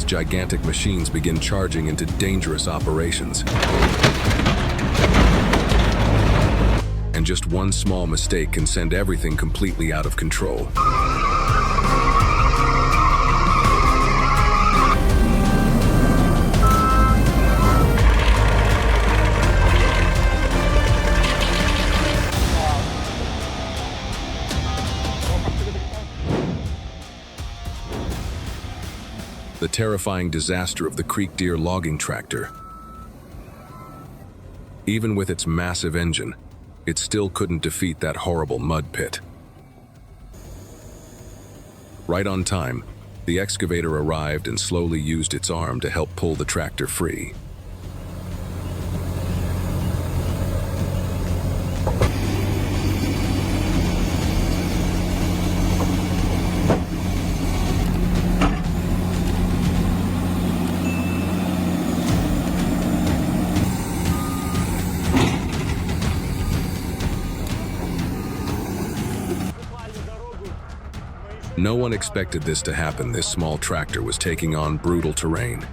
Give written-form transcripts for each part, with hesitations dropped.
gigantic machines begin charging into dangerous operations. And just one small mistake can send everything completely out of control. The terrifying disaster of the Creek Deer logging tractor. Even with its massive engine, it still couldn't defeat that horrible mud pit. Right on time, the excavator arrived and slowly used its arm to help pull the tractor free. No one expected this to happen. This small tractor was taking on brutal terrain.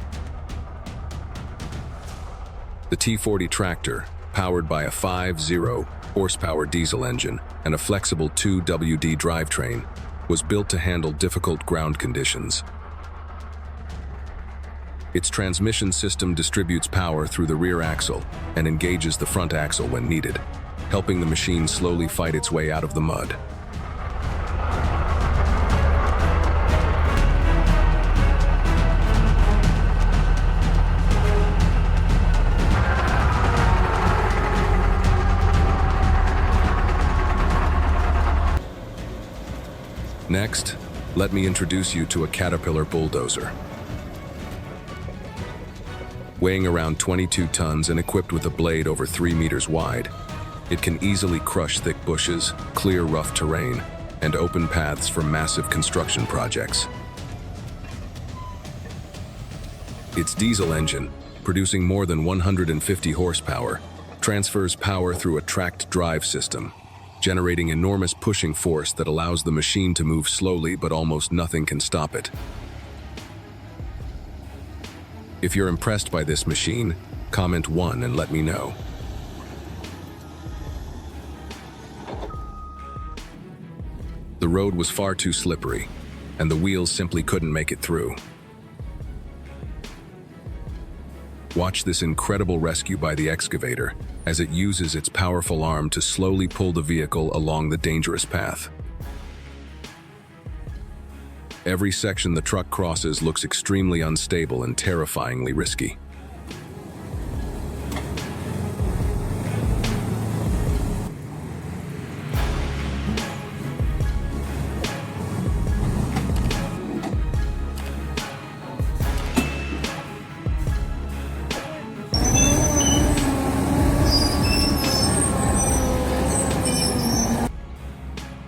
The T40 tractor, powered by a 5.0 horsepower diesel engine and a flexible 2WD drivetrain, was built to handle difficult ground conditions. Its transmission system distributes power through the rear axle and engages the front axle when needed, helping the machine slowly fight its way out of the mud. Next, let me introduce you to a Caterpillar bulldozer. Weighing around 22 tons and equipped with a blade over 3 meters wide, it can easily crush thick bushes, clear rough terrain, and open paths for massive construction projects. Its diesel engine, producing more than 150 horsepower, transfers power through a tracked drive system, generating enormous pushing force that allows the machine to move slowly, but almost nothing can stop it. If you're impressed by this machine, comment 1 and let me know. The road was far too slippery, and the wheels simply couldn't make it through. Watch this incredible rescue by the excavator as it uses its powerful arm to slowly pull the vehicle along the dangerous path. Every section the truck crosses looks extremely unstable and terrifyingly risky.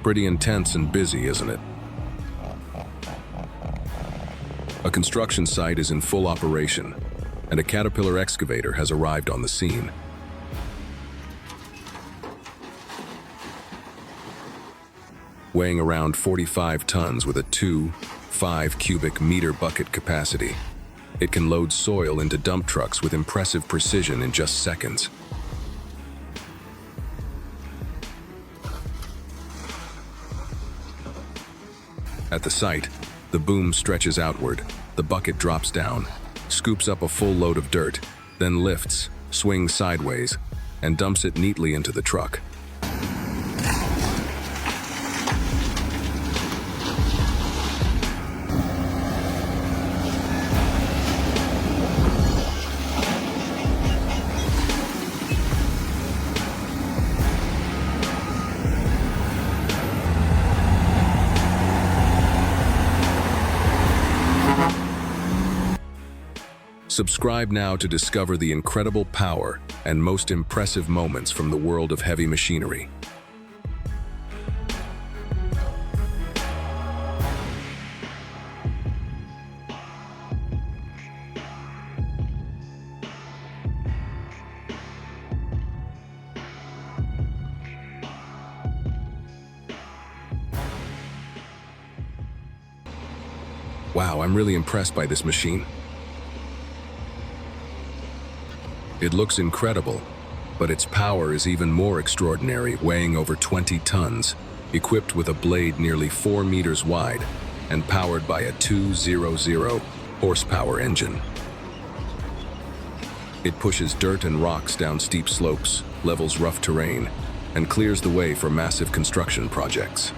Pretty intense and busy, isn't it? A construction site is in full operation, and a Caterpillar excavator has arrived on the scene. Weighing around 45 tons with a 2.5 cubic meter bucket capacity, it can load soil into dump trucks with impressive precision in just seconds. At the site, the boom stretches outward, the bucket drops down, scoops up a full load of dirt, then lifts, swings sideways, and dumps it neatly into the truck. Subscribe now to discover the incredible power and most impressive moments from the world of heavy machinery. Wow, I'm really impressed by this machine. It looks incredible, but its power is even more extraordinary, weighing over 20 tons, equipped with a blade nearly 4 meters wide, and powered by a 200 horsepower engine. It pushes dirt and rocks down steep slopes, levels rough terrain, and clears the way for massive construction projects.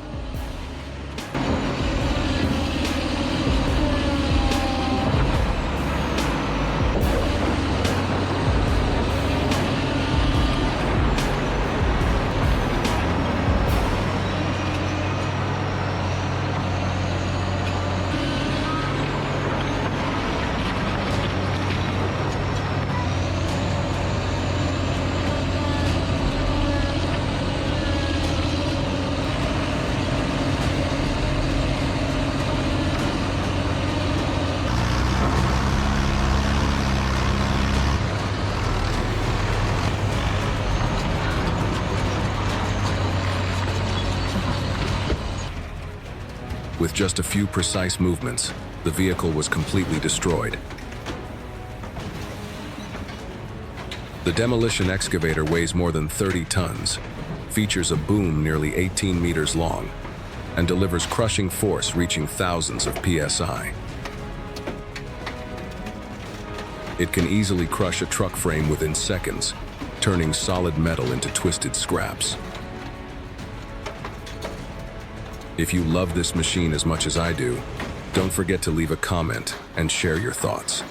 With just a few precise movements, the vehicle was completely destroyed. The demolition excavator weighs more than 30 tons, features a boom nearly 18 meters long, and delivers crushing force reaching thousands of psi. It can easily crush a truck frame within seconds, turning solid metal into twisted scraps. If you love this machine as much as I do, don't forget to leave a comment and share your thoughts.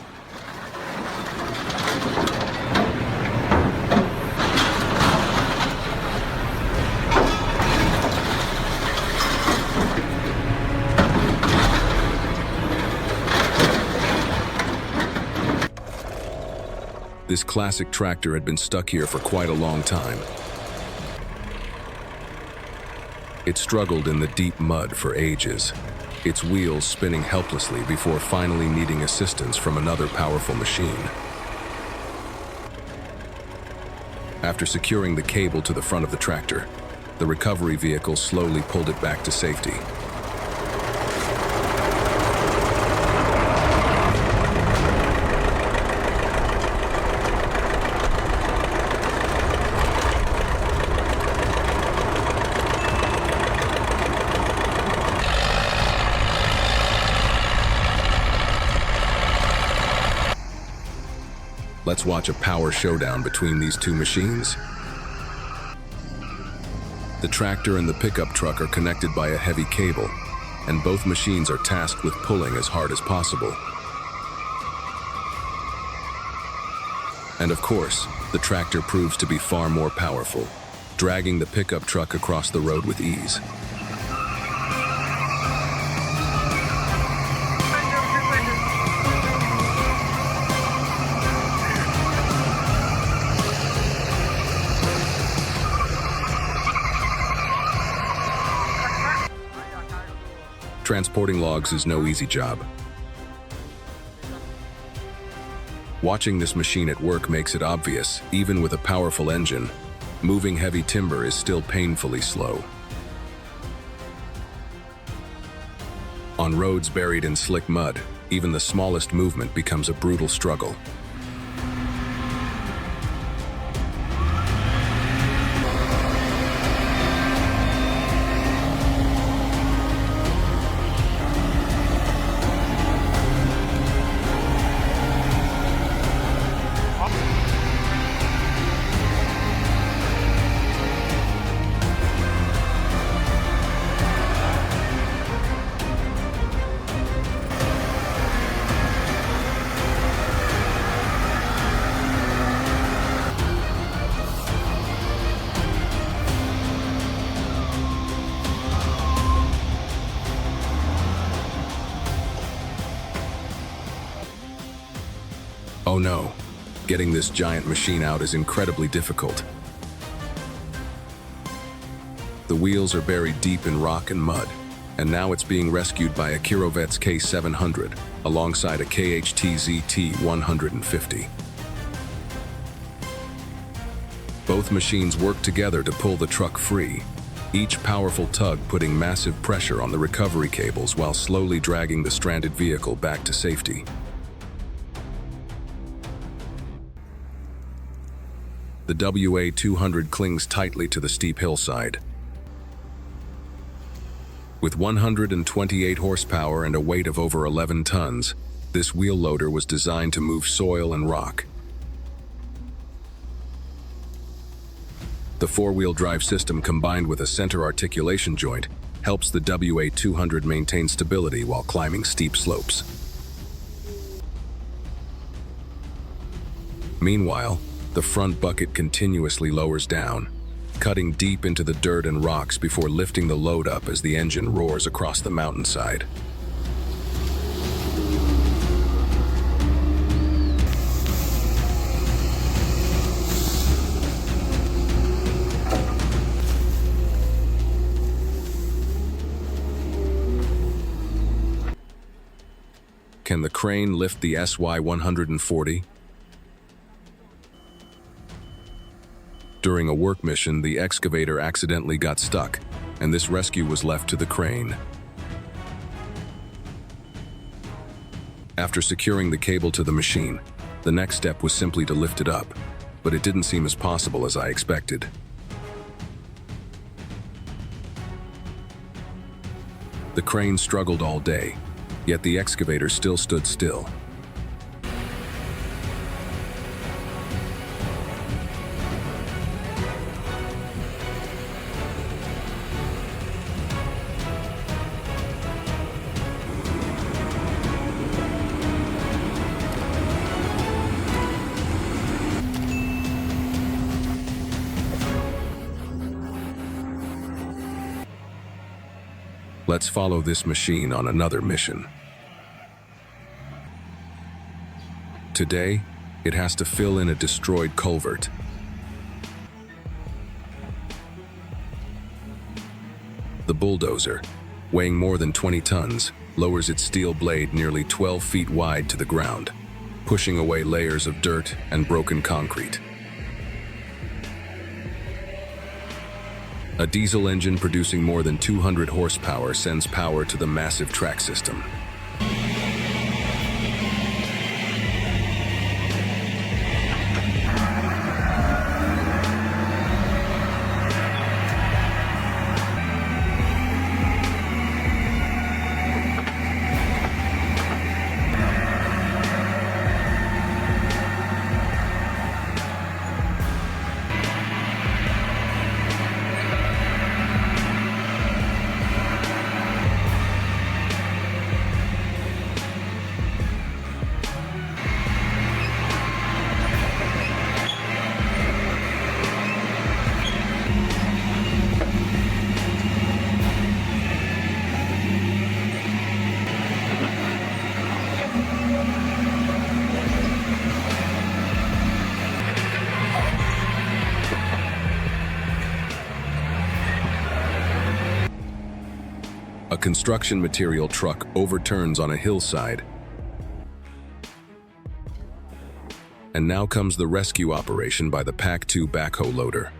This classic tractor had been stuck here for quite a long time. It struggled in the deep mud for ages, its wheels spinning helplessly before finally needing assistance from another powerful machine. After securing the cable to the front of the tractor, the recovery vehicle slowly pulled it back to safety. Let's watch a power showdown between these two machines. The tractor and the pickup truck are connected by a heavy cable, and both machines are tasked with pulling as hard as possible. And of course, the tractor proves to be far more powerful, dragging the pickup truck across the road with ease. Transporting logs is no easy job. Watching this machine at work makes it obvious, even with a powerful engine, moving heavy timber is still painfully slow. On roads buried in slick mud, even the smallest movement becomes a brutal struggle. Oh no, getting this giant machine out is incredibly difficult. The wheels are buried deep in rock and mud, and now it's being rescued by a Kirovets K700 alongside a KHT ZT150. Both machines work together to pull the truck free, each powerful tug putting massive pressure on the recovery cables while slowly dragging the stranded vehicle back to safety. The WA-200 clings tightly to the steep hillside. With 128 horsepower and a weight of over 11 tons, this wheel loader was designed to move soil and rock. The four-wheel drive system combined with a center articulation joint helps the WA-200 maintain stability while climbing steep slopes. Meanwhile, the front bucket continuously lowers down, cutting deep into the dirt and rocks before lifting the load up as the engine roars across the mountainside. Can the crane lift the SY-140? During a work mission, the excavator accidentally got stuck, and this rescue was left to the crane. After securing the cable to the machine, the next step was simply to lift it up, but it didn't seem as possible as I expected. The crane struggled all day, yet the excavator still stood still. Let's follow this machine on another mission. Today, it has to fill in a destroyed culvert. The bulldozer, weighing more than 20 tons, lowers its steel blade nearly 12 feet wide to the ground, pushing away layers of dirt and broken concrete. A diesel engine producing more than 200 horsepower sends power to the massive track system. A construction material truck overturns on a hillside. And now comes the rescue operation by the PAC-2 backhoe loader.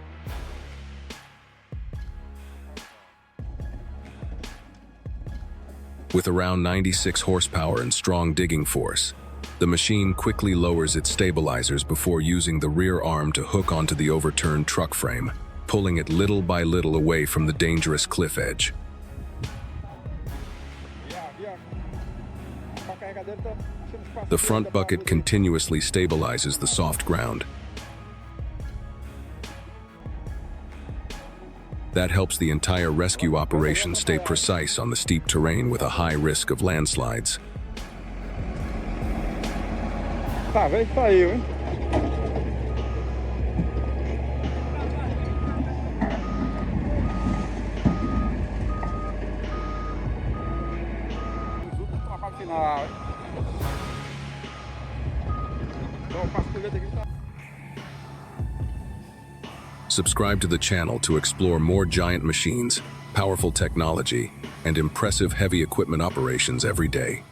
With around 96 horsepower and strong digging force, the machine quickly lowers its stabilizers before using the rear arm to hook onto the overturned truck frame, pulling it little by little away from the dangerous cliff edge. The front bucket continuously stabilizes the soft ground. That helps the entire rescue operation stay precise on the steep terrain with a high risk of landslides. Tá, velho, saiu, hein? Subscribe to the channel to explore more giant machines, powerful technology, and impressive heavy equipment operations every day.